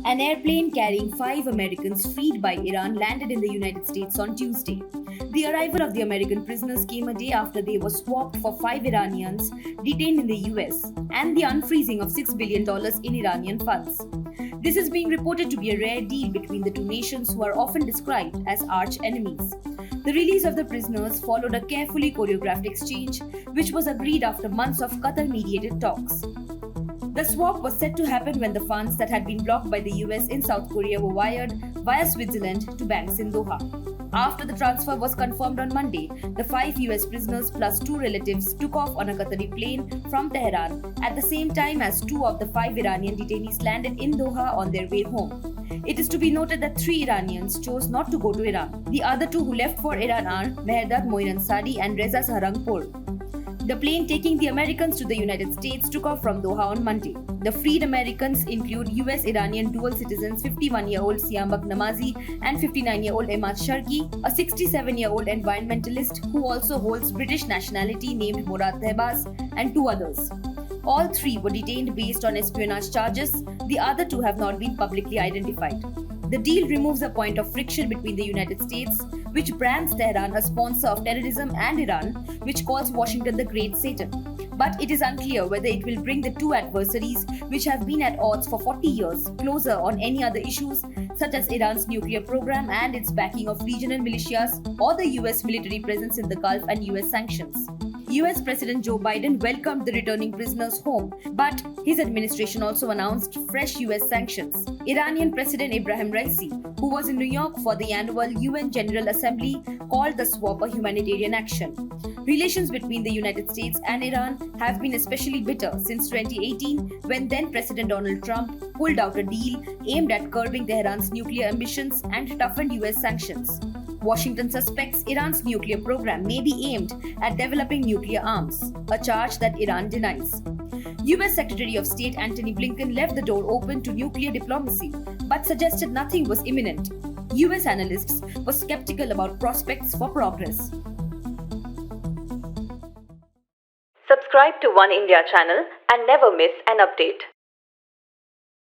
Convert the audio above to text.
An airplane carrying 5 Americans freed by Iran landed in the United States on Tuesday. The arrival of the American prisoners came a day after they were swapped for 5 Iranians detained in the US and the unfreezing of $6 billion in Iranian funds. This is being reported to be a rare deal between the two nations who are often described as arch enemies. The release of the prisoners followed a carefully choreographed exchange, which was agreed after months of Qatar-mediated talks. The swap was set to happen when the funds that had been blocked by the US in South Korea were wired via Switzerland to banks in Doha. After the transfer was confirmed on Monday, the 5 US prisoners plus 2 relatives took off on a Qatari plane from Tehran at the same time as 2 of the 5 Iranian detainees landed in Doha on their way home. It is to be noted that 3 Iranians chose not to go to Iran. The other 2 who left for Iran are Mehrdad Moin-Ansari and Reza Saharangpur. The plane taking the Americans to the United States took off from Doha on Monday. The freed Americans include US-Iranian dual citizens 51-year-old Siamak Namazi and 59-year-old Emad Sharki, a 67-year-old environmentalist who also holds British nationality named Murad Tehbaz, and 2 others. All 3 were detained based on espionage charges. The other 2 have not been publicly identified. The deal removes a point of friction between the United States, which brands Tehran a sponsor of terrorism, and Iran, which calls Washington the Great Satan. But it is unclear whether it will bring the two adversaries, which have been at odds for 40 years, closer on any other issues, such as Iran's nuclear program and its backing of regional militias, or the US military presence in the Gulf and US sanctions. US President Joe Biden welcomed the returning prisoners home, but his administration also announced fresh US sanctions. Iranian President Ebrahim Raisi, who was in New York for the annual UN General Assembly, called the swap a humanitarian action. Relations between the United States and Iran have been especially bitter since 2018, when then President Donald Trump pulled out a deal aimed at curbing Tehran's nuclear ambitions and toughened US sanctions. Washington suspects Iran's nuclear program may be aimed at developing nuclear arms, a charge that Iran denies. US Secretary of State Antony Blinken left the door open to nuclear diplomacy, but suggested nothing was imminent. US analysts were skeptical about prospects for progress. Subscribe to Oneindia channel and never miss an update.